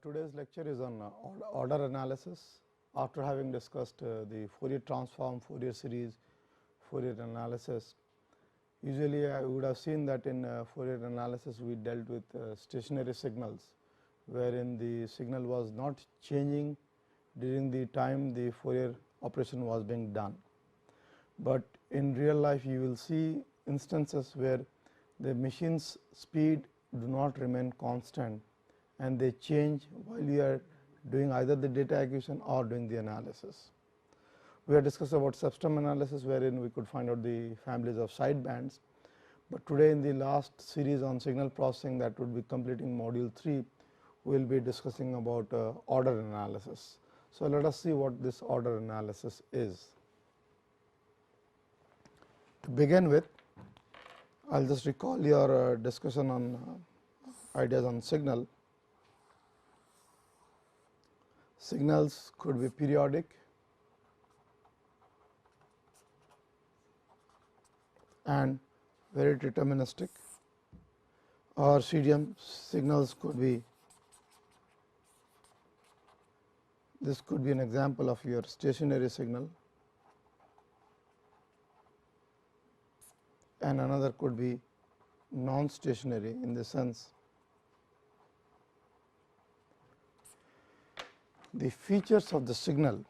Today's lecture is on order analysis. After having discussed the Fourier transform, Fourier series, Fourier analysis, usually I would have seen that in Fourier analysis we dealt with stationary signals, wherein the signal was not changing during the time the Fourier operation was being done. But in real life you will see instances where the machine's speed do not remain constant and they change while you are doing either the data acquisition or doing the analysis. We have discussed about subsystem analysis, wherein we could find out the families of sidebands, but today in the last series on signal processing, that would be completing module 3, we will be discussing about order analysis. So, let us see what this order analysis is. To begin with, I will just recall your discussion on ideas on signal. Signals could be periodic and very deterministic, or CDM signals could be, this could be an example of your stationary signal, and another could be non-stationary in the sense the features of the signal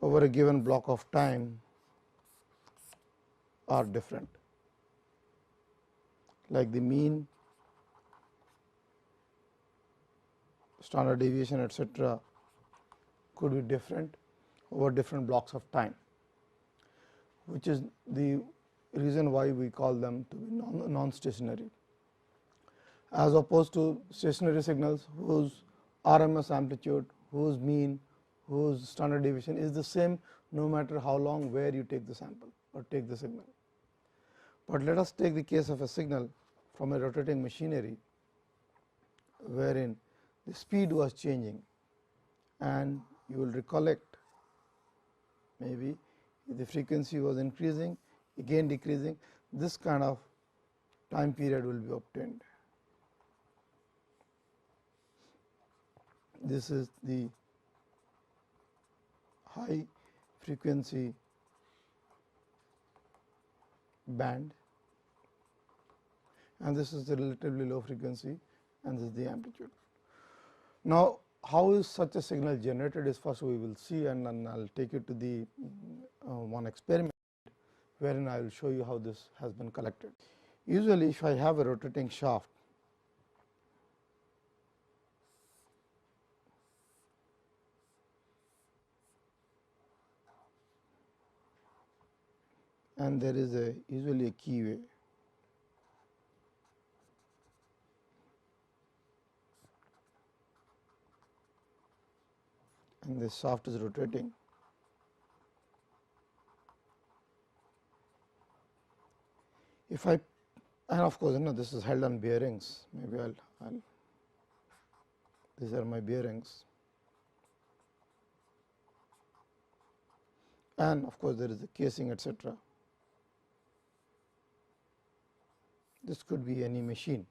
over a given block of time are different, like the mean, standard deviation, etc., could be different over different blocks of time, which is the reason why we call them to be non-stationary, as opposed to stationary signals whose RMS amplitude, whose mean, whose standard deviation is the same no matter how long where you take the sample or take the signal. But let us take the case of a signal from a rotating machinery, wherein the speed was changing, and you will recollect maybe the frequency was increasing, again decreasing, this kind of time period will be obtained. This is the high frequency band, and this is the relatively low frequency, and this is the amplitude. Now, how is such a signal generated is first we will see, and then I will take you to the one experiment, wherein I will show you how this has been collected. Usually, if I have a rotating shaft, and there is usually a keyway, and this shaft is rotating. If I, and of course, this is held on bearings, maybe I'll these are my bearings, and of course, there is a casing, etc. This could be any machine.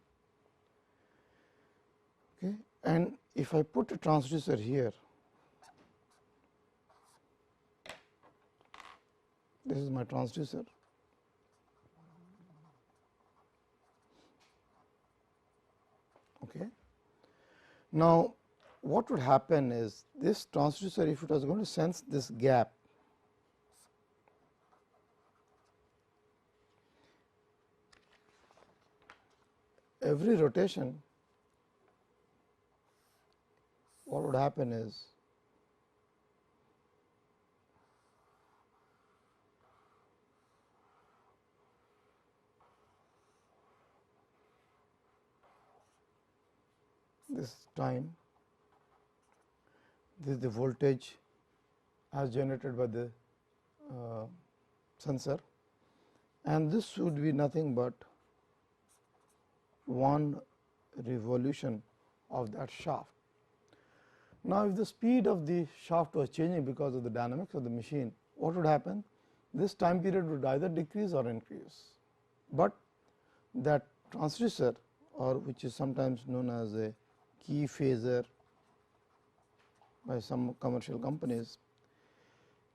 Okay. And if I put a transducer here, this is my transducer. Okay. Now, what would happen is this transducer, if it was going to sense this gap, every rotation, what would happen is this time, this is the voltage as generated by the sensor, and this should be nothing but one revolution of that shaft. Now, if the speed of the shaft was changing because of the dynamics of the machine, what would happen? This time period would either decrease or increase, but that transducer, or which is sometimes known as a key phaser by some commercial companies,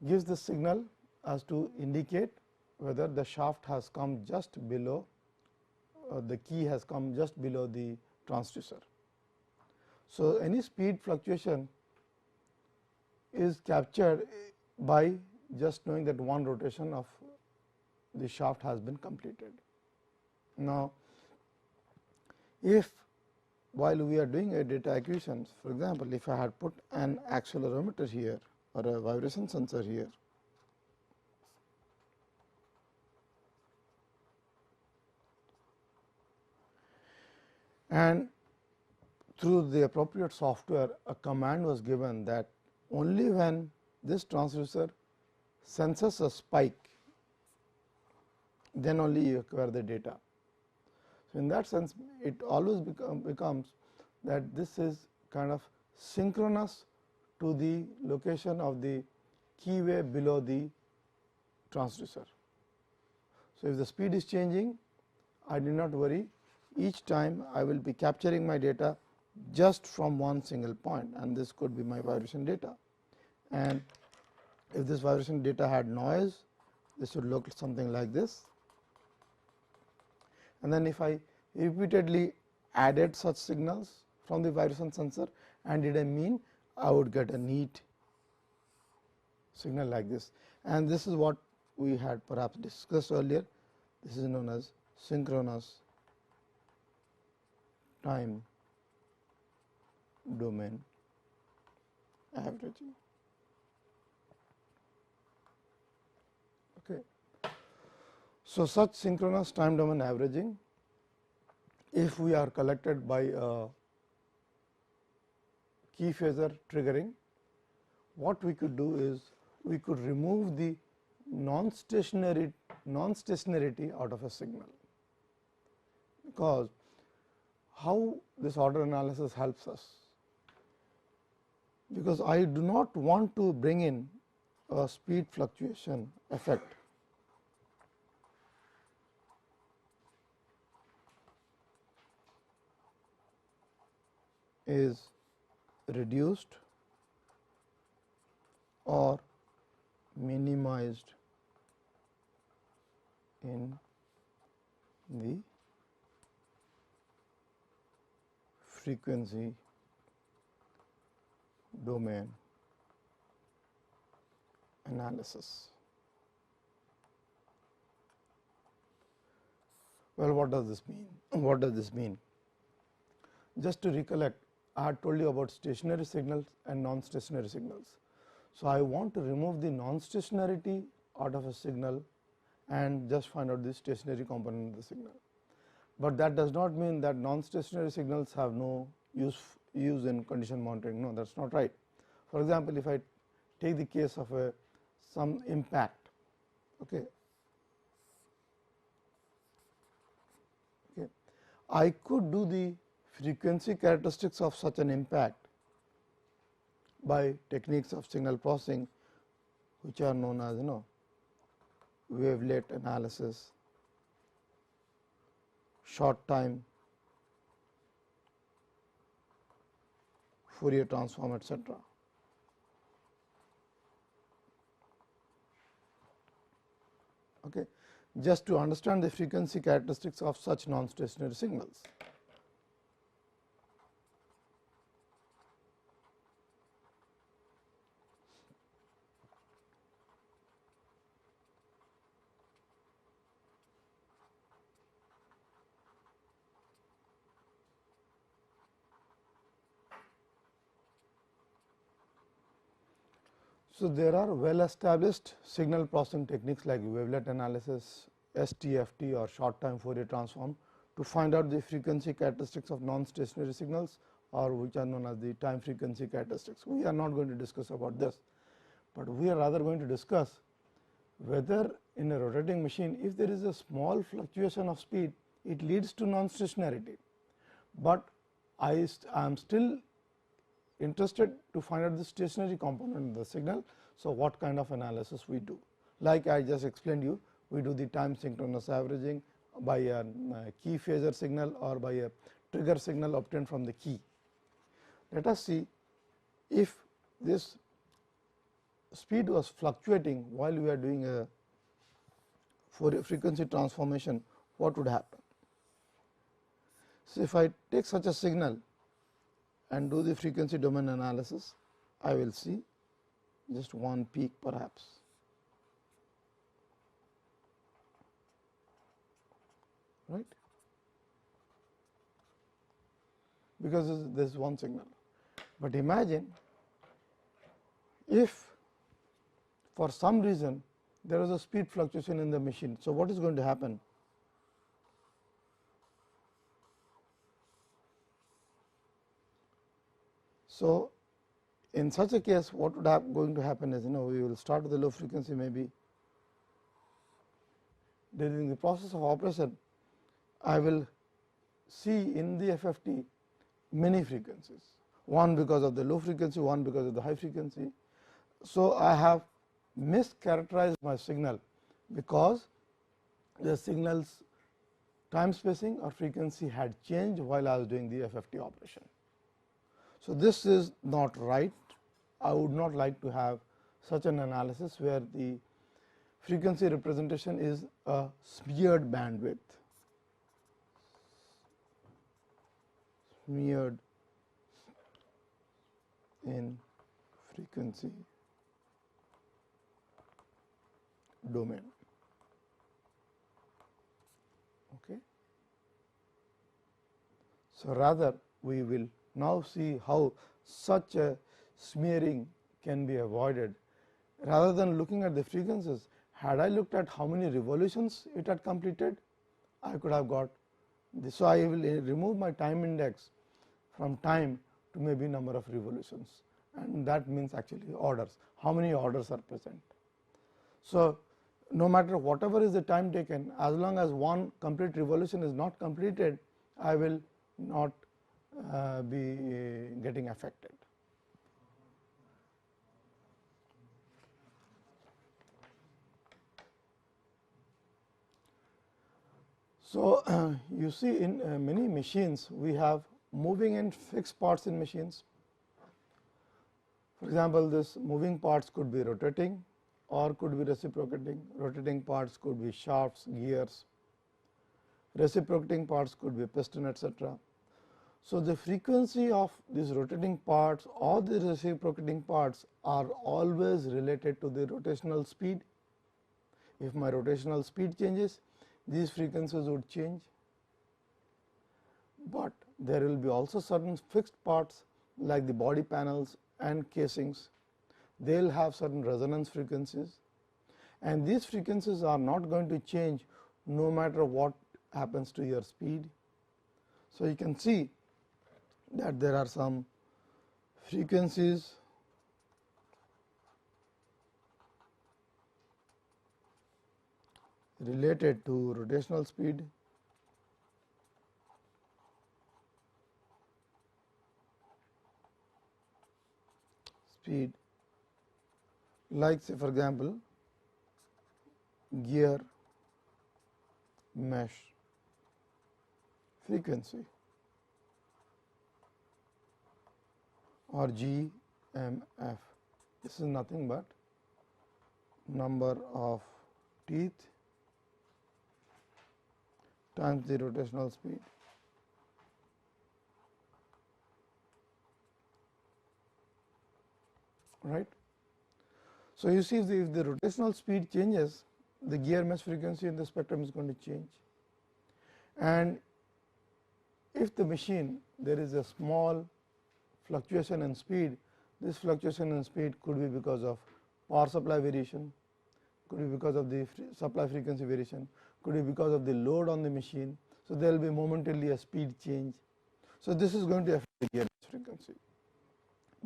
gives the signal as to indicate whether the shaft has come just below, the key has come just below the transducer. So, any speed fluctuation is captured by just knowing that one rotation of the shaft has been completed. Now, if while we are doing a data acquisition, for example, if I had put an accelerometer here or a vibration sensor here, and through the appropriate software a command was given that only when this transducer senses a spike, then only you acquire the data. So, in that sense it always becomes that this is kind of synchronous to the location of the keyway below the transducer. So, if the speed is changing, I need not worry, each time I will be capturing my data just from one single point, and this could be my vibration data. And if this vibration data had noise, this would look something like this. And then if I repeatedly added such signals from the vibration sensor and did a mean, I would get a neat signal like this. And this is what we had perhaps discussed earlier. This is known as synchronous time domain averaging. Okay. So, such synchronous time domain averaging, if we are collected by a key phaser triggering, what we could do is we could remove the non-stationarity out of a signal, because how this order analysis helps us, because I do not want to bring in a speed fluctuation effect. Is reduced or minimized in the frequency domain analysis. Well, what does this mean? What does this mean? Just to recollect, I had told you about stationary signals and non-stationary signals. So, I want to remove the non-stationarity out of a signal and just find out the stationary component of the signal. But that does not mean that non-stationary signals have no use in condition monitoring. No, that is not right. For example, if I take the case of some impact, okay, I could do the frequency characteristics of such an impact by techniques of signal processing, which are known as wavelet analysis, short time Fourier transform, etc. Okay. Just to understand the frequency characteristics of such non-stationary signals. So, there are well established signal processing techniques like wavelet analysis, STFT or short time Fourier transform to find out the frequency characteristics of non-stationary signals, or which are known as the time frequency characteristics. We are not going to discuss about this, but we are rather going to discuss whether in a rotating machine, if there is a small fluctuation of speed, it leads to non-stationarity, but I am still interested to find out the stationary component of the signal. So, what kind of analysis we do? Like I just explained you, we do the time synchronous averaging by a key phasor signal or by a trigger signal obtained from the key. Let us see if this speed was fluctuating while we are doing a Fourier frequency transformation, what would happen? So, if I take such a signal and do the frequency domain analysis, I will see just one peak perhaps. Right, because this is one signal, but imagine if for some reason there is a speed fluctuation in the machine. So, what is going to happen? So, in such a case what would going to happen is, we will start with the low frequency, maybe during the process of operation I will see in the FFT many frequencies, one because of the low frequency, one because of the high frequency. So, I have mischaracterized my signal because the signal's time spacing or frequency had changed while I was doing the FFT operation. So, this is not right. I would not like to have such an analysis where the frequency representation is a smeared bandwidth, smeared in frequency domain. Okay. So, rather we will now see how such a smearing can be avoided. Rather than looking at the frequencies, had I looked at how many revolutions it had completed, I could have got this. So, I will remove my time index from time to maybe number of revolutions, and that means actually orders, how many orders are present. So, no matter whatever is the time taken, as long as one complete revolution is not completed, I will not be getting affected. So, you see in many machines we have moving and fixed parts in machines. For example, this moving parts could be rotating or could be reciprocating. Rotating parts could be shafts, gears, reciprocating parts could be piston, etc. So, the frequency of these rotating parts or the reciprocating parts are always related to the rotational speed. If my rotational speed changes, these frequencies would change, but there will be also certain fixed parts like the body panels and casings. They will have certain resonance frequencies, and these frequencies are not going to change no matter what happens to your speed. So, you can see that there are some frequencies related to rotational speed, like say for example, gear mesh frequency or GMF. This is nothing but number of teeth times the rotational speed. Right. So, you see if the rotational speed changes, the gear mesh frequency in the spectrum is going to change, and if the machine there is a small fluctuation in speed, this fluctuation in speed could be because of power supply variation, could be because of the supply frequency variation, could be because of the load on the machine. So, there will be momentarily a speed change. So, this is going to affect the gear mesh frequency,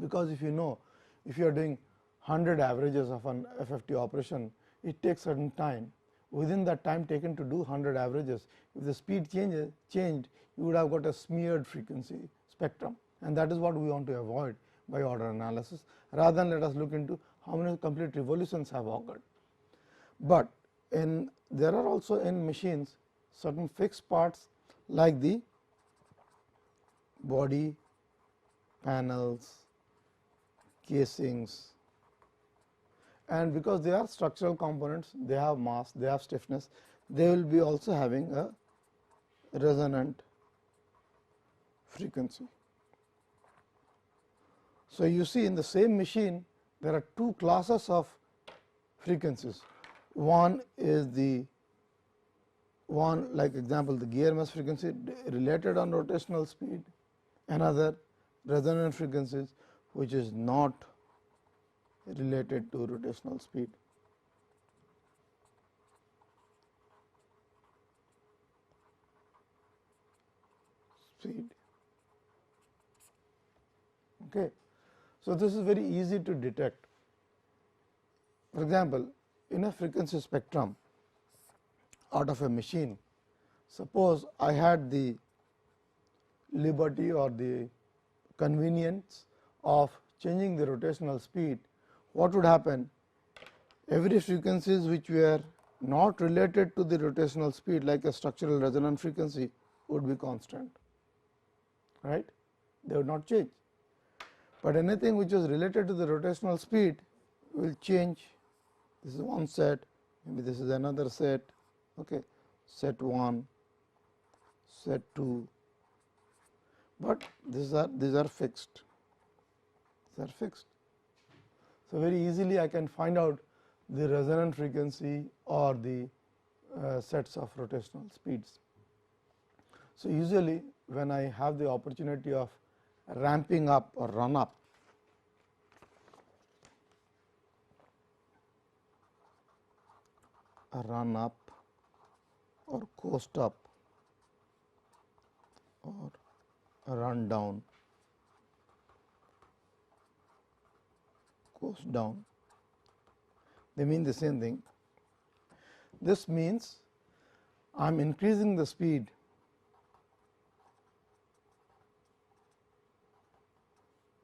because if you are doing 100 averages of an FFT operation, it takes certain time. within that time taken to do 100 averages, if the speed changed, you would have got a smeared frequency spectrum, and that is what we want to avoid by order analysis. Rather than let us look into how many complete revolutions have occurred. But there are also in machines certain fixed parts like the body, panels, casings, and because they are structural components, they have mass, they have stiffness, they will be also having a resonant frequency. So, you see in the same machine there are two classes of frequencies. One is the one like example the gear mesh frequency related on rotational speed, another resonant frequencies which is not related to rotational speed. Okay. So, this is very easy to detect. For example, in a frequency spectrum out of a machine, suppose I had the liberty or the convenience of changing the rotational speed, what would happen? Every frequencies which were not related to the rotational speed like a structural resonant frequency would be constant, right, they would not change. But anything which is related to the rotational speed will change. This is one set, maybe this is another set, okay, set 1, set 2, but these are fixed. These are fixed. So, very easily I can find out the resonant frequency or the sets of rotational speeds. So, usually when I have the opportunity of ramping up or run up, or coast up or run down, coast down, they mean the same thing. This means I am increasing the speed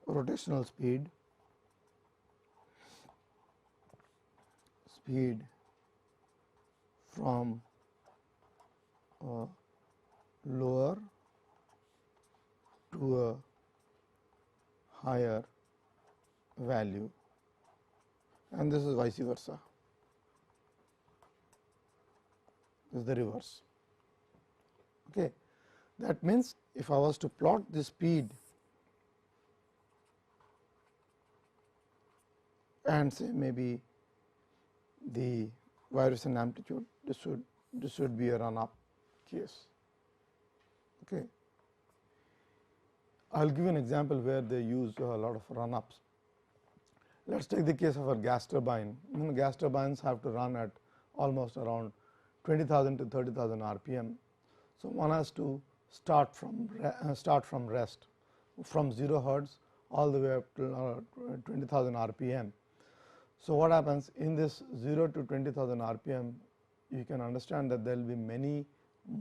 rotational speed from a lower to a higher value, and this is vice versa. This is the reverse. Okay. That means, if I was to plot the speed and say maybe the vibration amplitude, this should be a run up case. Okay. I will give an example where they use a lot of run ups. Let us take the case of a gas turbine. Gas turbines have to run at almost around 20,000 to 30,000 rpm. So, one has to start from rest from 0 hertz all the way up to 20,000 rpm. So, what happens in this 0 to 20,000 rpm, you can understand that there will be many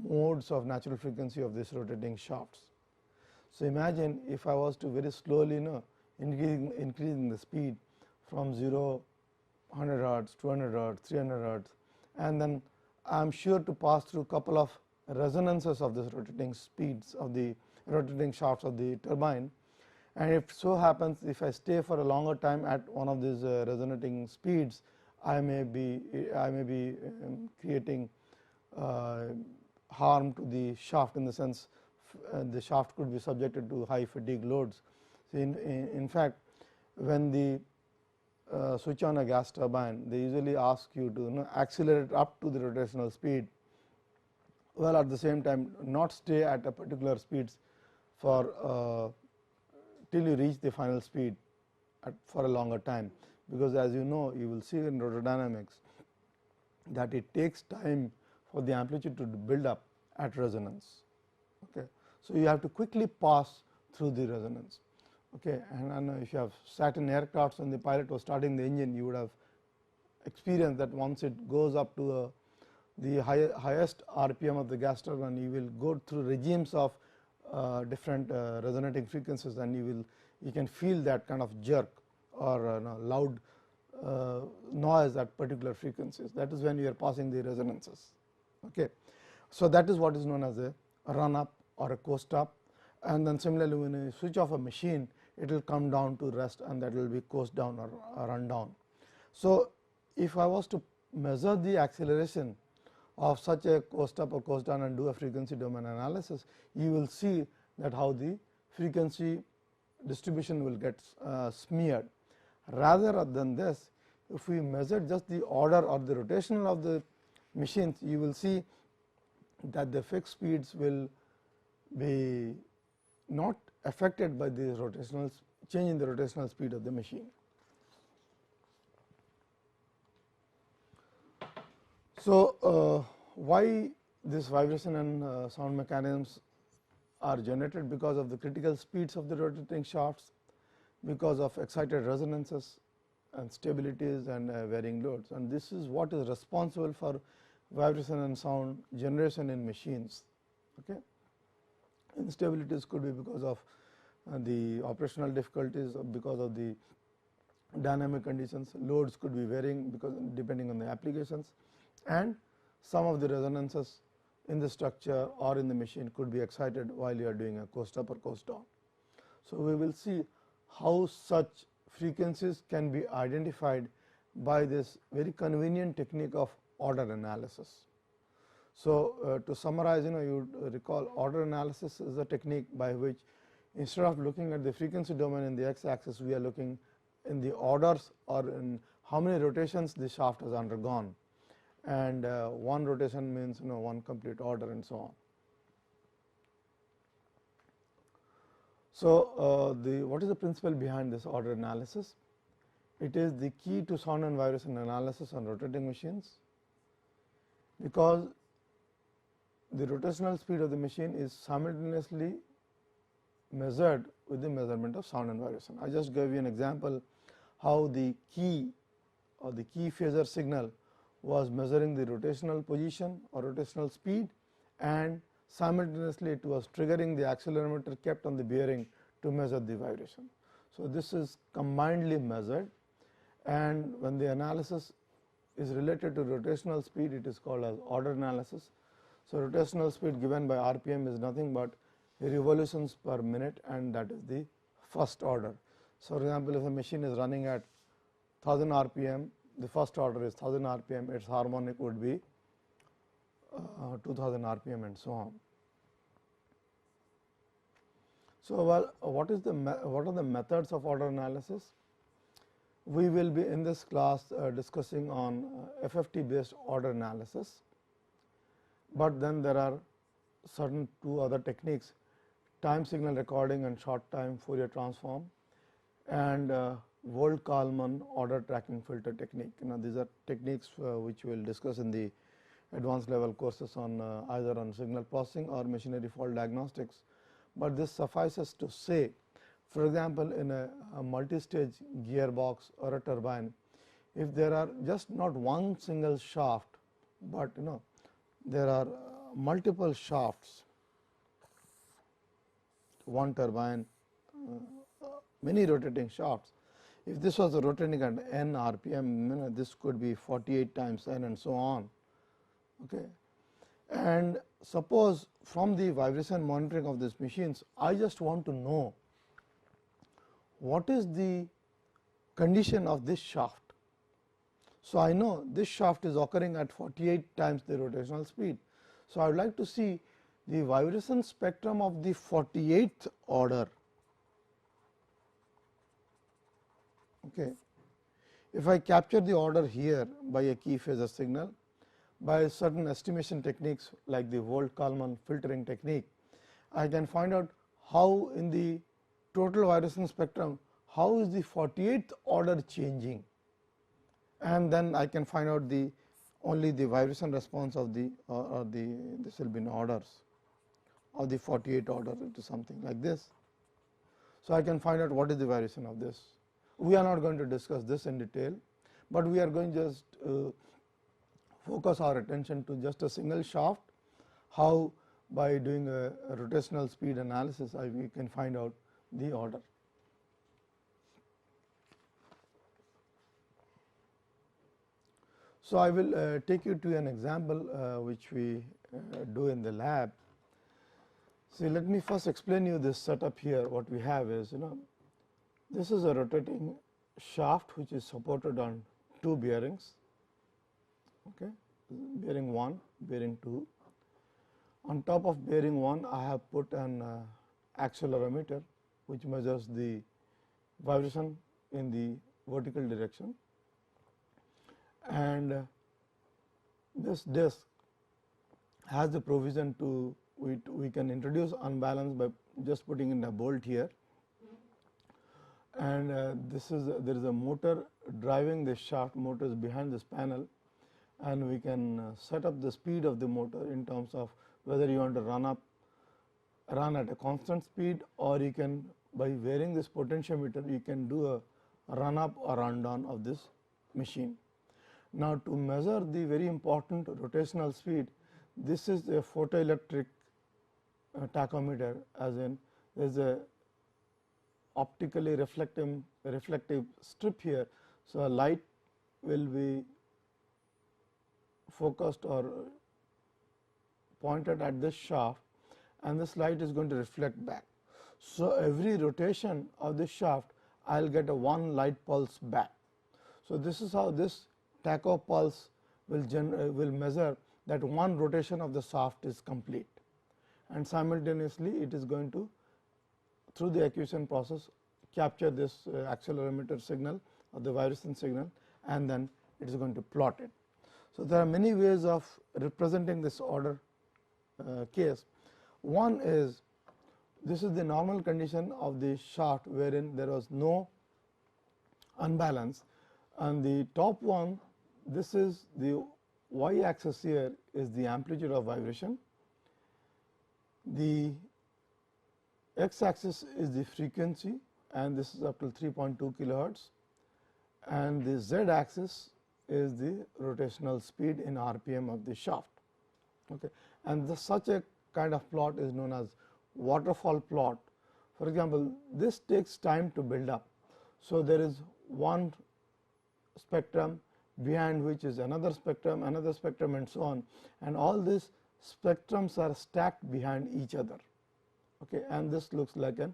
modes of natural frequency of this rotating shafts. So, imagine if I was to very slowly increasing the speed from 0, 100 hertz, 200 hertz, 300 hertz, and then I am sure to pass through couple of resonances of this rotating speeds of the rotating shafts of the turbine. And if so happens, if I stay for a longer time at one of these resonating speeds, I may be creating harm to the shaft, in the sense the shaft could be subjected to high fatigue loads. So, in fact, when the switch on a gas turbine, they usually ask you to accelerate up to the rotational speed, while at the same time not stay at a particular speeds for till you reach the final speed for a longer time, because as you know, you will see in rotordynamics that it takes time for the amplitude to build up at resonance. Okay. So, you have to quickly pass through the resonance. Okay. And if you have sat in aircrafts when the pilot was starting the engine, you would have experienced that once it goes up to the highest RPM of the gas turbine, you will go through regimes of different resonating frequencies, and you can feel that kind of jerk or loud noise at particular frequencies. That is when you are passing the resonances. Okay. So, that is what is known as a run up or a coast up, and then similarly when you switch off a machine, it will come down to rest, and that will be coast down or run down. So, if I was to measure the acceleration of such a coast up or coast down and do a frequency domain analysis, you will see that how the frequency distribution will get smeared. Rather than this, if we measure just the order or the rotational of the machines, you will see that the fixed speeds will be not affected by the rotational change in the rotational speed of the machine. So, why this vibration and sound mechanisms are generated? Because of the critical speeds of the rotating shafts, because of excited resonances and stabilities and varying loads, and this is what is responsible for vibration and sound generation in machines. Okay. Instabilities could be because of the operational difficulties, because of the dynamic conditions. Loads could be varying because depending on the applications, and some of the resonances in the structure or in the machine could be excited while you are doing a coast up or coast down. So, we will see how such frequencies can be identified by this very convenient technique of order analysis. So, to summarize, you recall, order analysis is a technique by which instead of looking at the frequency domain in the x axis, we are looking in the orders or in how many rotations the shaft has undergone, and one rotation means one complete order and so on. So, what is the principle behind this order analysis? It is the key to sound and vibration analysis on rotating machines, because the rotational speed of the machine is simultaneously measured with the measurement of sound and vibration. I just gave you an example how the key or the key phasor signal was measuring the rotational position or rotational speed, and simultaneously it was triggering the accelerometer kept on the bearing to measure the vibration. So, this is combinedly measured, and when the analysis is related to rotational speed, it is called as order analysis. So, rotational speed given by RPM is nothing but revolutions per minute, and that is the first order. So, for example, if a machine is running at 1000 RPM, the first order is 1000 RPM, its harmonic would be 2000 RPM and so on. So, what are the methods of order analysis? We will be in this class discussing on FFT based order analysis, but then there are certain two other techniques: time signal recording and short time Fourier transform, and Vold-Kalman order tracking filter technique. These are techniques which we will discuss in the advanced level courses on either on signal processing or machinery fault diagnostics. But this suffices to say, for example, in a multi-stage gearbox or a turbine, if there are just not one single shaft, but there are multiple shafts, one turbine, many rotating shafts. If this was rotating at n RPM, this could be 48 times n and so on. Okay. And suppose from the vibration monitoring of these machines, I just want to know what is the condition of this shaft. So, I know this shaft is occurring at 48 times the rotational speed. So, I would like to see the vibration spectrum of the 48th order. Okay. If I capture the order here by a key phasor signal, by certain estimation techniques like the Vold-Kalman filtering technique, I can find out how in the total vibration spectrum, how is the 48th order changing, and then I can find out only the vibration response of this will be in orders of the 48th order to something like this. So, I can find out what is the vibration of this. We are not going to discuss this in detail, but we are going just focus our attention to just a single shaft, how by doing a rotational speed analysis we can find out the order. So, I will take you to an example which we do in the lab. See, let me first explain you this setup here. What we have is, this is a rotating shaft which is supported on two bearings, okay, bearing 1, bearing 2. On top of bearing 1, I have put an accelerometer which measures the vibration in the vertical direction, and this disc has the provision to we can introduce unbalance by just putting in a bolt here, and there is a motor driving this shaft. Motor is behind this panel, and we can set up the speed of the motor in terms of whether you want to run at a constant speed, or you can, by varying this potentiometer, you can do a run up or run down of this machine. Now, to measure the very important rotational speed, this is a photoelectric tachometer, as in there is a optically reflective strip here. So, a light will be focused or pointed at this shaft, and this light is going to reflect back. So, every rotation of this shaft I will get a one light pulse back. So, this is how this tacho pulse will measure that one rotation of the shaft is complete, and simultaneously it is going to, through the acquisition process, capture this accelerometer signal or the vibration signal, and then it is going to plot it. So, there are many ways of representing this order case. One is, this is the normal condition of the shaft wherein there was no unbalance, and the top one, this is the y axis here is the amplitude of vibration, the x axis is the frequency, and this is up to 3.2 kilohertz, and the z axis is the rotational speed in RPM of the shaft. Okay. And such a kind of plot is known as waterfall plot. For example, this takes time to build up. So, there is one spectrum behind which is another spectrum, and so on, and all these spectrums are stacked behind each other, okay, and this looks like a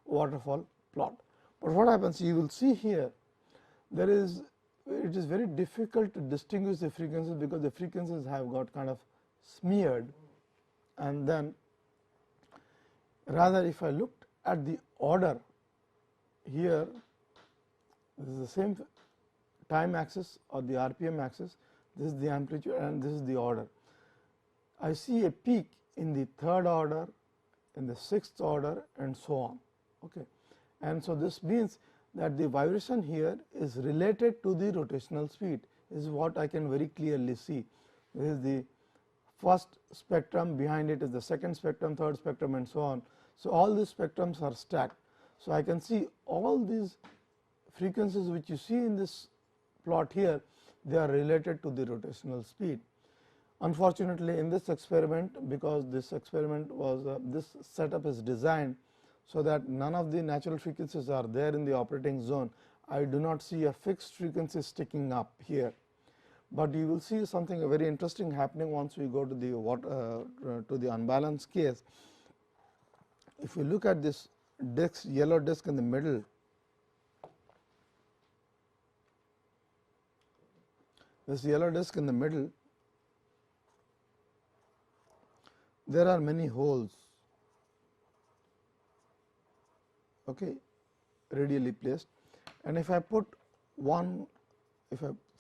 waterfall plot. But what happens, you will see here, it is very difficult to distinguish the frequencies, because the frequencies have got kind of smeared, and then rather if I looked at the order here, this is the same time axis or the RPM axis, this is the amplitude and this is the order. I see a peak in the third order, in the sixth order, and so on. Okay. And so, this means that the vibration here is related to the rotational speed, is what I can very clearly see. This is the first spectrum, behind it is the second spectrum, third spectrum, and so on. So, all these spectrums are stacked. So, I can see all these frequencies which you see in this plot here, they are related to the rotational speed. Unfortunately, in this experiment, because this experiment was this setup is designed so that none of the natural frequencies are there in the operating zone, I do not see a fixed frequency sticking up here. But you will see something very interesting happening once we go to the unbalanced case. If you look at this disc, yellow disc in the middle, this yellow disc in the middle, there are many holes, okay, radially placed, and if I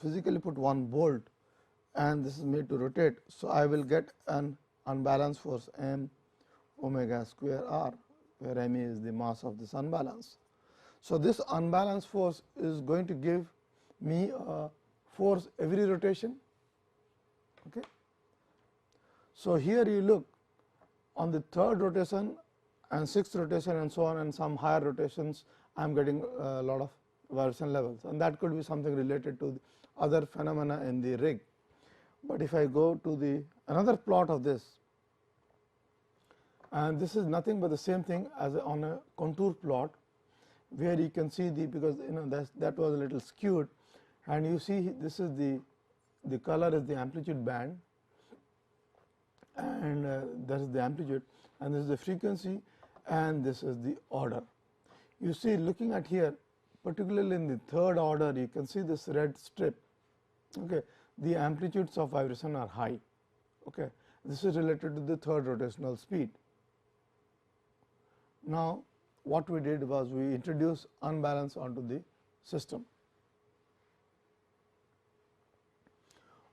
physically put one bolt and this is made to rotate. So, I will get an unbalanced force m omega square r, where m is the mass of this unbalance. So, this unbalanced force is going to give me a force every rotation. Okay. So, here you look on the third rotation and sixth rotation and so on, and some higher rotations, I am getting a lot of vibration levels, and that could be something related to other phenomena in the rig. But if I go to the another plot of this, and this is nothing but the same thing as on a contour plot, where you can see the, because that was a little skewed, and you see this is the color is the amplitude band, and that is the amplitude, and this is the frequency, and this is the order. You see, looking at here, particularly in the third order, you can see this red strip. Okay, the amplitudes of vibration are high. Okay, this is related to the third rotational speed. Now, what we did was we introduced unbalance onto the system.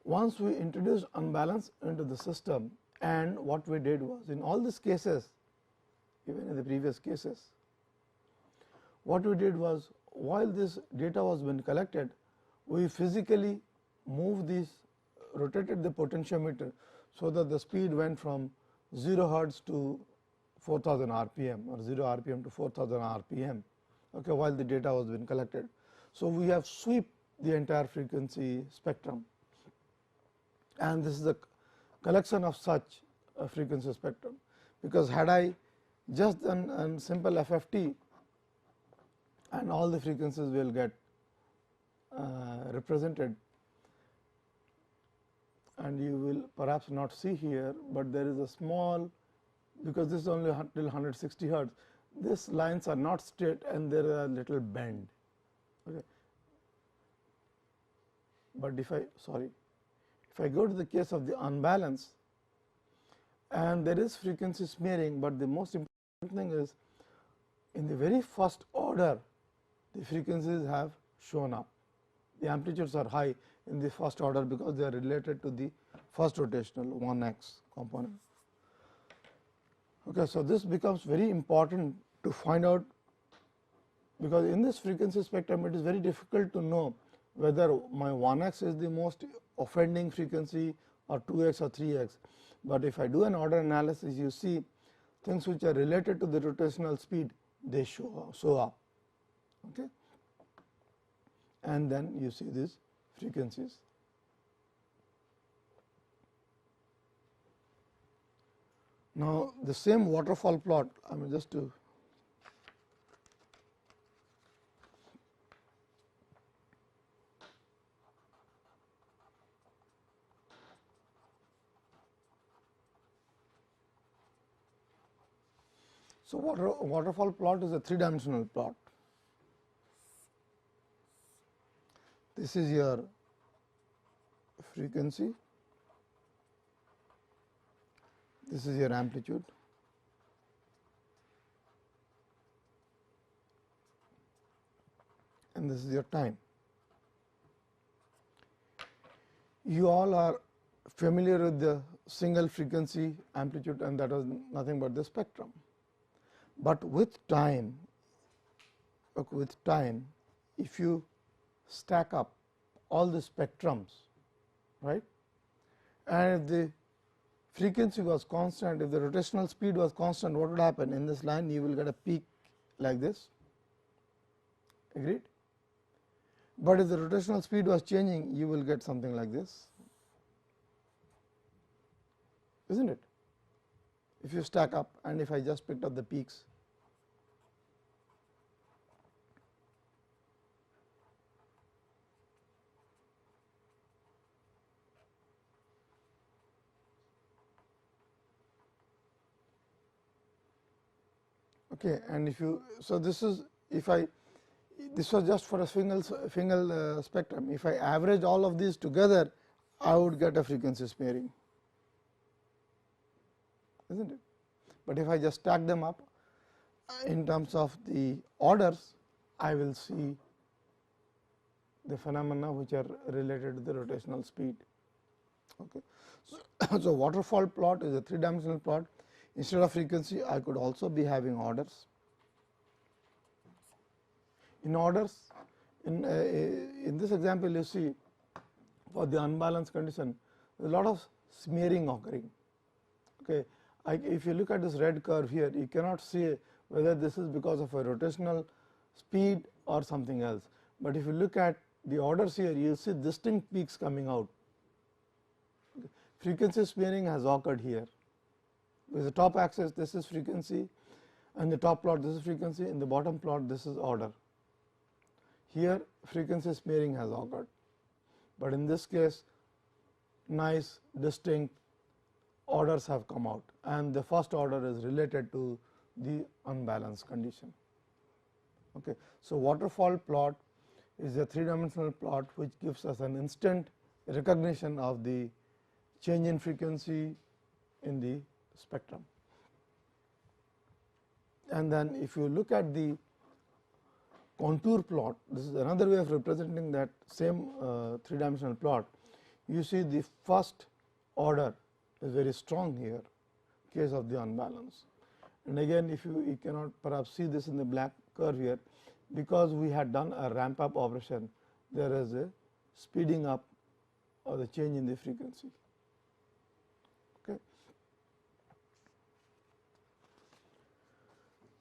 Once we introduced unbalance into the system, and what we did was, in all these cases, even in the previous cases, what we did was, while this data was being collected, we physically moved this, rotated the potentiometer, so that the speed went from 0 hertz to 4000 rpm, or 0 rpm to 4000 rpm, okay, while the data was being collected. So, we have sweep the entire frequency spectrum, and this is a collection of such a frequency spectrum, because had I just done a simple FFT, and all the frequencies will get represented, and you will perhaps not see here, but there is a small, because this is only till 160 hertz, these lines are not straight and there are a little bend. Okay. But if I go to the case of the unbalance, and there is frequency smearing, but the most important thing is, in the very first order, the frequencies have shown up. The amplitudes are high in the first order, because they are related to the first rotational 1x component. Okay, so, this becomes very important to find out, because in this frequency spectrum it is very difficult to know whether my 1x is the most offending frequency, or 2x or 3x. But if I do an order analysis, you see things which are related to the rotational speed, they show up. Okay. And then you see these frequencies. Now, the same waterfall plot, I mean, just to so, waterfall plot is a 3-dimensional plot. This is your frequency, this is your amplitude, and this is your time. You all are familiar with the single frequency amplitude, and that was nothing but the spectrum. But with time, if you stack up all the spectrums, right, and if the frequency was constant, if the rotational speed was constant, what would happen? In this line you will get a peak like this, agreed. But if the rotational speed was changing, you will get something like this, isn't it? If you stack up, and if I just picked up the peaks, okay, and if you, so this is, this was just for a single spectrum. If I average all of these together, I would get a frequency sparing, isn't it? But if I just stack them up in terms of the orders, I will see the phenomena which are related to the rotational speed. Okay. So, waterfall plot is a 3-dimensional plot. Instead of frequency, I could also be having orders. In orders, in this example, you see for the unbalanced condition, there is a lot of smearing occurring. Okay. If you look at this red curve here, you cannot see whether this is because of a rotational speed or something else. But if you look at the orders here, you see distinct peaks coming out. frequency smearing has occurred here. With the top axis this is frequency, and the top plot this is frequency, in the bottom plot this is order. Here frequency smearing has occurred, but in this case nice distinct orders have come out, and the first order is related to the unbalanced condition. Okay. So, waterfall plot is a 3-dimensional plot which gives us an instant recognition of the change in frequency in the spectrum. And then if you look at the contour plot, this is another way of representing that same 3-dimensional plot. You see the first order is very strong here, case of the unbalance. And again, if you cannot perhaps see this in the black curve here, because we had done a ramp up operation, there is a speeding up or the change in the frequency. Okay.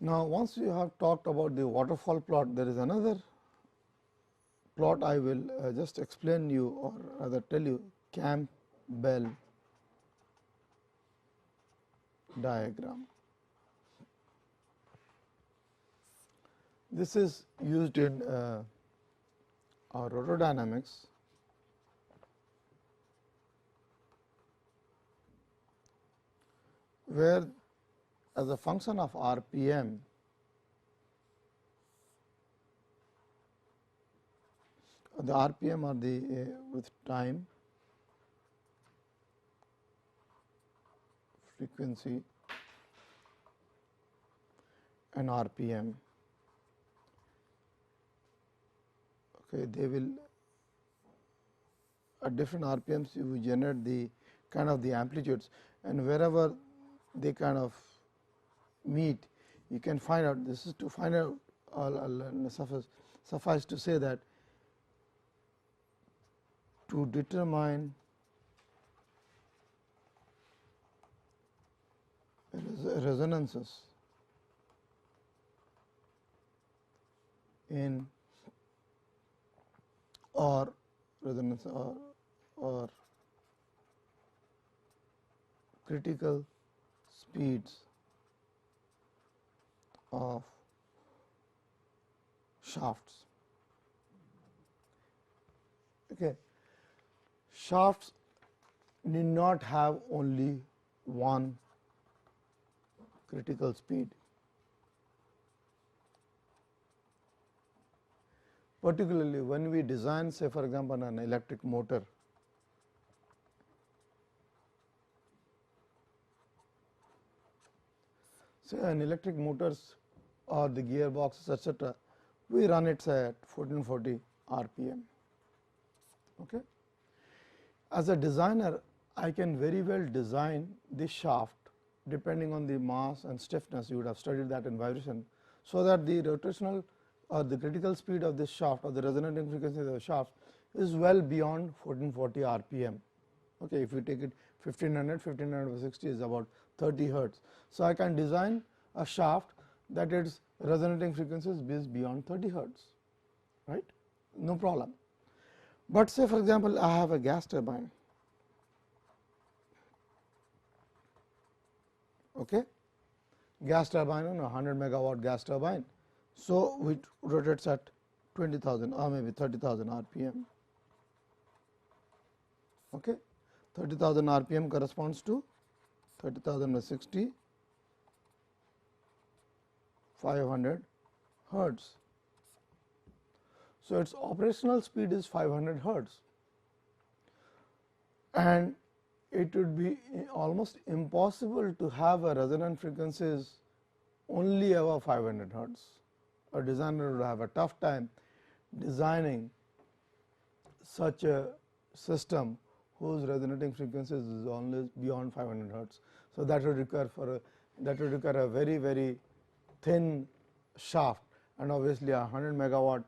Now, once you have talked about the waterfall plot, there is another plot I will just explain you, or rather tell you, Campbell diagram. This is used in our rotordynamics, where as a function of RPM, the RPM or the with time, frequency and RPM. Okay, they will at different RPMs you generate the kind of the amplitudes, and wherever they kind of meet, you can find out. This is to find out. Suffice to say that to determine resonances in or resonance or critical speeds of shafts. Okay. Shafts need not have only one critical speed. Particularly when we design, say for example, an electric motor, say an electric motors or the gearboxes, etc., we run it say at 1440 RPM. Okay. As a designer, I can very well design the shaft depending on the mass and stiffness. You would have studied that in vibration, so that the rotational or the critical speed of this shaft or the resonating frequency of the shaft is well beyond 1440 RPM. Okay, if you take it 1500 over 60 is about 30 hertz. So, I can design a shaft that its resonating frequencies is beyond 30 hertz, right, no problem. But say for example, I have a gas turbine, okay, gas turbine, 100 megawatt gas turbine. So, it rotates at 20,000 or maybe 30,000 RPM. Okay. 30,000 RPM corresponds to 30,000 by 60, 500 hertz. So, its operational speed is 500 hertz, and it would be almost impossible to have a resonant frequencies only above 500 hertz. A designer would have a tough time designing such a system whose resonating frequencies is always beyond 500 hertz. So, that would require a very thin shaft, and obviously, a 100 megawatt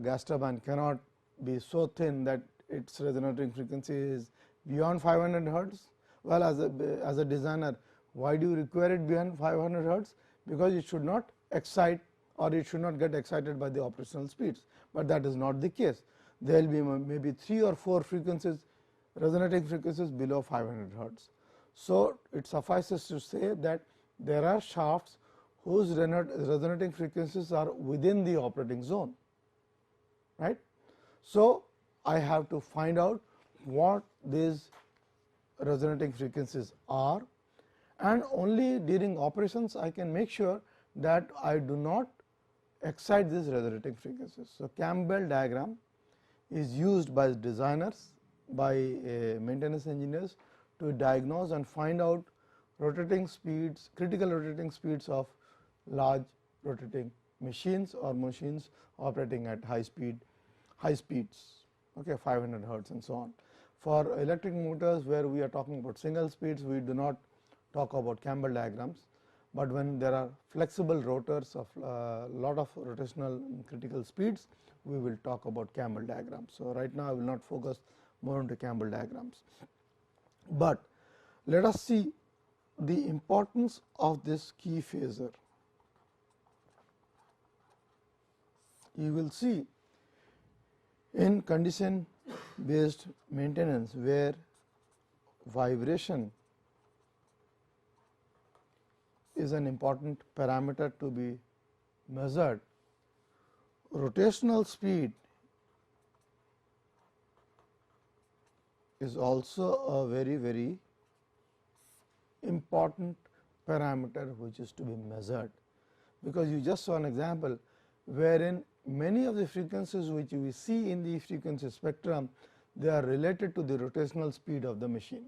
gas turbine cannot be so thin that its resonating frequency is beyond 500 hertz. Well, as a designer, why do you require it beyond 500 hertz? Because it should not excite or it should not get excited by the operational speeds, but that is not the case. There will be maybe 3 or 4 frequencies resonating frequencies below 500 hertz. So, it suffices to say that there are shafts whose resonating frequencies are within the operating zone, right. So, I have to find out what these resonating frequencies are, and only during operations I can make sure that I do not excite these resonating frequencies. So, Campbell diagram is used by designers, by maintenance engineers to diagnose and find out rotating speeds, critical rotating speeds of large rotating machines or machines operating at high speeds, okay, 500 hertz and so on. For electric motors, where we are talking about single speeds, we do not talk about Campbell diagrams, but when there are flexible rotors of lot of rotational critical speeds, we will talk about Campbell diagrams. So, right now I will not focus more into Campbell diagrams, but let us see the importance of this key phasor. You will see in condition based maintenance, where vibration is an important parameter to be measured, rotational speed is also a very important parameter which is to be measured, because you just saw an example wherein many of the frequencies which we see in the frequency spectrum, they are related to the rotational speed of the machine.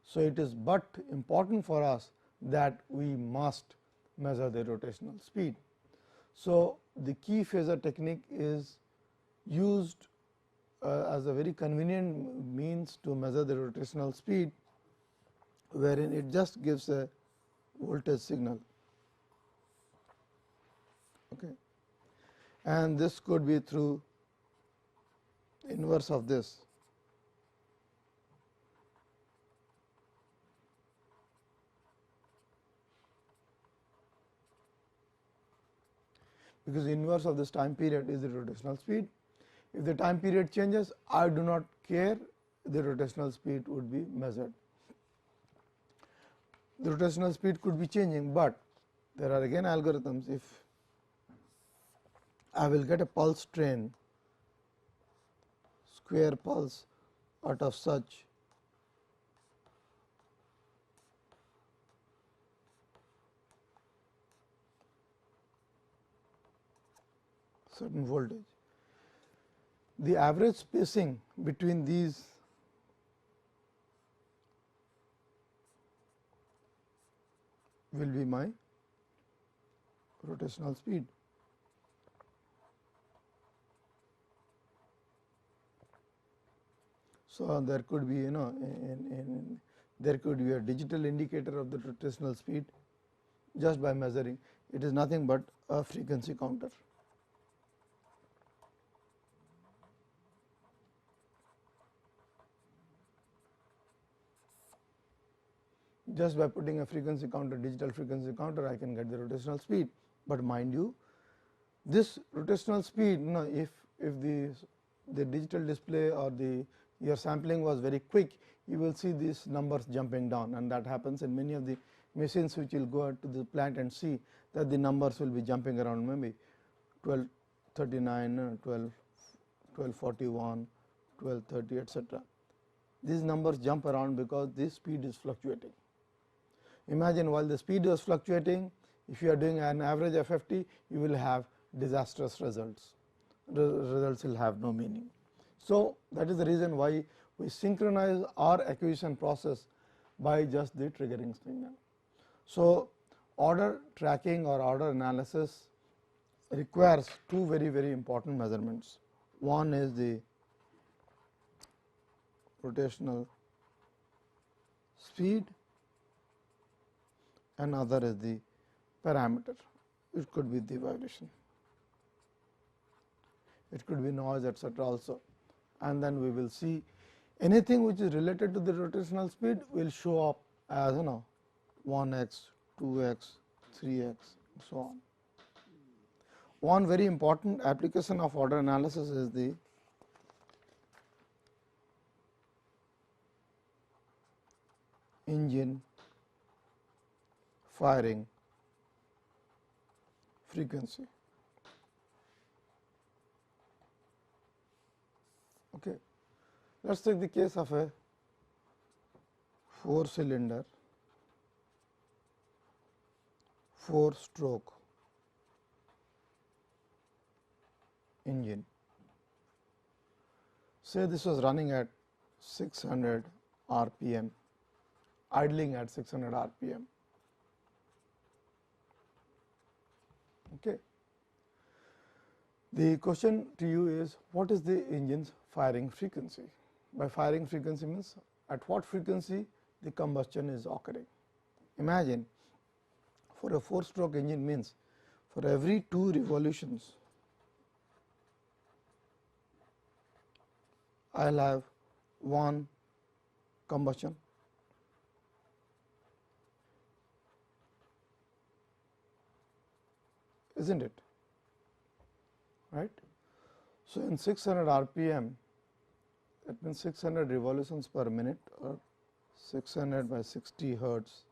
So, it is but important for us that we must measure the rotational speed. So, the key phasor technique is used as a very convenient means to measure the rotational speed, wherein it just gives a voltage signal. Okay. And this could be through inverse of this. Because inverse of this time period is the rotational speed. If the time period changes, I do not care, the rotational speed would be measured. The rotational speed could be changing, but there are again algorithms. If I will get a pulse train, square pulse out of such certain voltage, the average spacing between these will be my rotational speed. So, there could be there could be a digital indicator of the rotational speed just by measuring. It is nothing but a frequency counter. Just by putting a frequency counter, digital frequency counter, I can get the rotational speed. But mind you, this rotational speed, if the digital display or your sampling was very quick, you will see these numbers jumping down, and that happens in many of the machines which will go out to the plant and see that the numbers will be jumping around, maybe 1239, 1241, 1230, etc. These numbers jump around because this speed is fluctuating. Imagine while the speed is fluctuating, if you are doing an average FFT, you will have disastrous results. Results will have no meaning. So, that is the reason why we synchronize our acquisition process by just the triggering signal. So, order tracking or order analysis requires two very important measurements. One is the rotational speed, another is the parameter. It could be the vibration, it could be noise, etc. also, and then we will see anything which is related to the rotational speed will show up as 1x, 2x, 3x, so on. One very important application of order analysis is the engine firing frequency. Okay. Let us take the case of a 4-cylinder 4-stroke engine. Say this was running at 600 rpm, idling at 600 rpm. Okay. The question to you is, what is the engine's firing frequency? By firing frequency means at what frequency the combustion is occurring. Imagine for a 4-stroke engine means for every 2 revolutions I will have 1 combustion, is not it, right. So, in 600 rpm, that means 600 revolutions per minute or 600 by 60 hertz,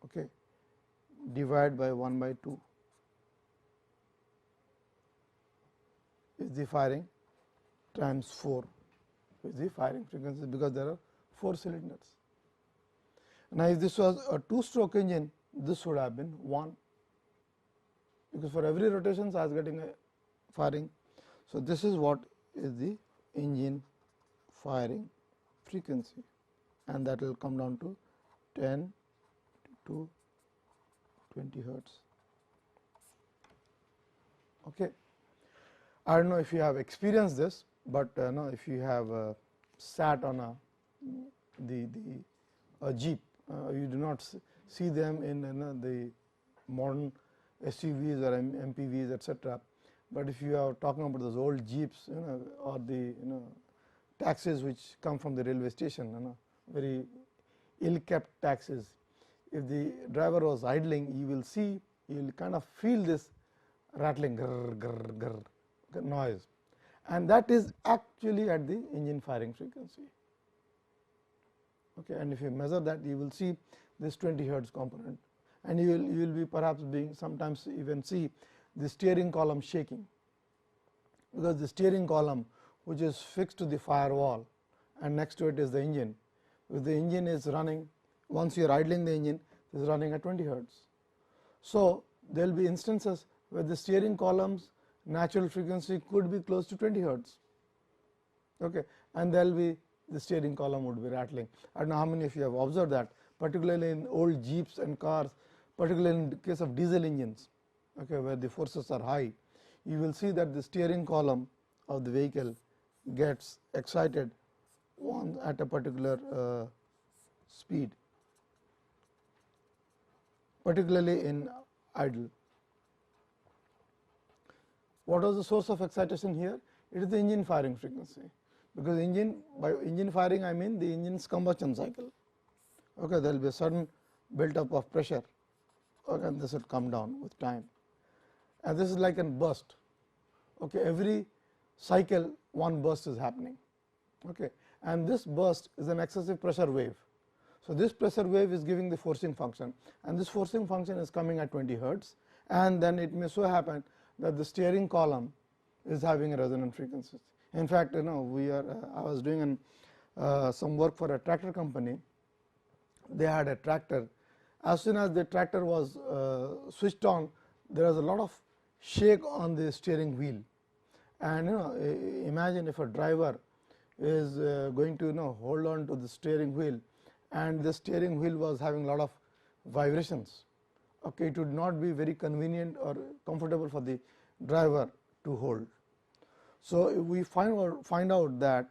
okay, divide by 1 by 2 is the firing times 4 is the firing frequency, because there are 4 cylinders. Now, if this was a 2-stroke engine, this would have been 1, because for every rotation I was getting a firing. So, this is what is the engine firing frequency, and that will come down to 10 to 20 hertz. Okay. I do not know if you have experienced this, but no, if you have sat on a jeep, you do not see them in the modern SUVs or MPVs, etc. But if you are talking about those old jeeps, or the taxis which come from the railway station, very ill kept taxis, if the driver was idling, you will see, you will kind of feel this rattling grr, grr, grr noise, and that is actually at the engine firing frequency. Okay, and if you measure that, you will see this 20 hertz component, and you will be perhaps being sometimes even see the steering column shaking, because the steering column which is fixed to the firewall and next to it is the engine. If the engine is running, once you are idling the engine, it is running at 20 hertz. So, there will be instances where the steering column's natural frequency could be close to 20 hertz, okay, and there will be the steering column would be rattling. I do not know how many of you have observed that, particularly in old jeeps and cars, particularly in the case of diesel engines, okay, where the forces are high. You will see that the steering column of the vehicle gets excited at a particular speed, particularly in idle. What was the source of excitation here? It is the engine firing frequency, because by engine firing I mean the engine's combustion cycle. Okay, there will be a sudden built up of pressure, okay, and this will come down with time, and this is like a burst. Okay, every cycle one burst is happening, okay, and this burst is an excessive pressure wave. So, this pressure wave is giving the forcing function, and this forcing function is coming at 20 hertz, and then it may so happen that the steering column is having a resonant frequency. In fact, we are I was doing some work for a tractor company. They had a tractor. As soon as the tractor was switched on, there was a lot of shake on the steering wheel, and imagine if a driver is going to hold on to the steering wheel, and the steering wheel was having a lot of vibrations. Okay, it would not be very convenient or comfortable for the driver to hold. So, we find out that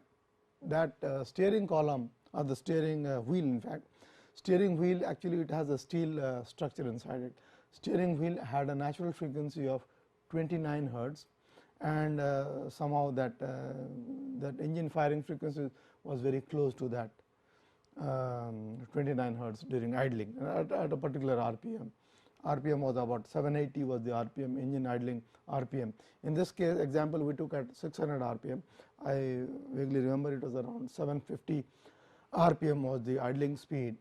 steering column or the steering wheel, in fact, steering wheel actually it has a steel structure inside it. Steering wheel had a natural frequency of 29 hertz, and somehow that engine firing frequency was very close to that 29 hertz during idling at a particular RPM. RPM was about 780 was the RPM, engine idling RPM. In this case example we took at 600 RPM. I vaguely remember it was around 750 RPM was the idling speed.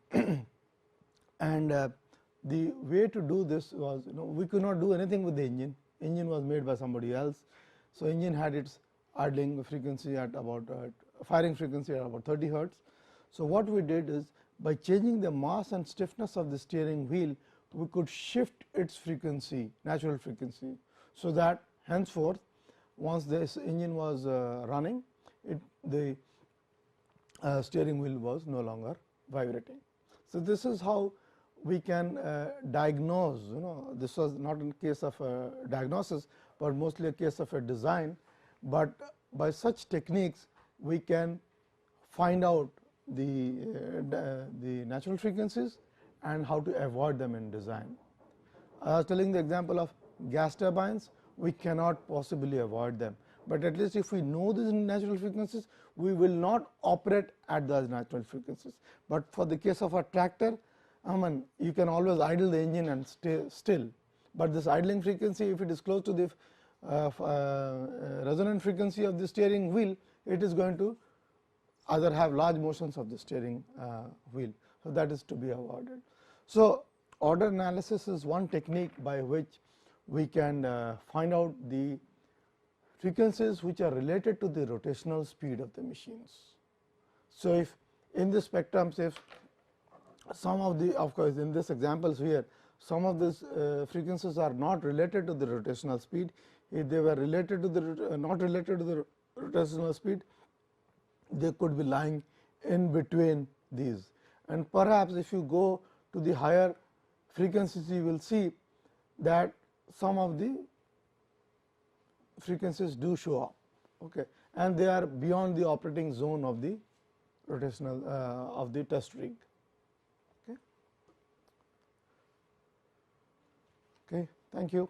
And the way to do this was, we could not do anything with the engine was made by somebody else. So, engine had its idling frequency at about firing frequency at about 30 hertz. So, what we did is, by changing the mass and stiffness of the steering wheel, we could shift its frequency, natural frequency. So, that henceforth once this engine was running, the steering wheel was no longer vibrating. So, this is how we can diagnose, this was not in case of a diagnosis, but mostly a case of a design, but by such techniques we can find out the natural frequencies and how to avoid them in design. I was telling the example of gas turbines, we cannot possibly avoid them, but at least if we know these natural frequencies, we will not operate at those natural frequencies. But for the case of a tractor, you can always idle the engine and stay still, but this idling frequency, if it is close to the resonant frequency of the steering wheel, it is going to either have large motions of the steering wheel. So, that is to be avoided. So, order analysis is one technique by which we can find out the frequencies which are related to the rotational speed of the machines. So, if in the spectrums, if some of the, of course, in this examples here, some of these frequencies are not related to the rotational speed. If they were related to the not related to the rotational speed, they could be lying in between these. And perhaps if you go to the higher frequencies, you will see that some of the frequencies do show up, okay, and they are beyond the operating zone of the rotational of the test rig. Okay. Thank you.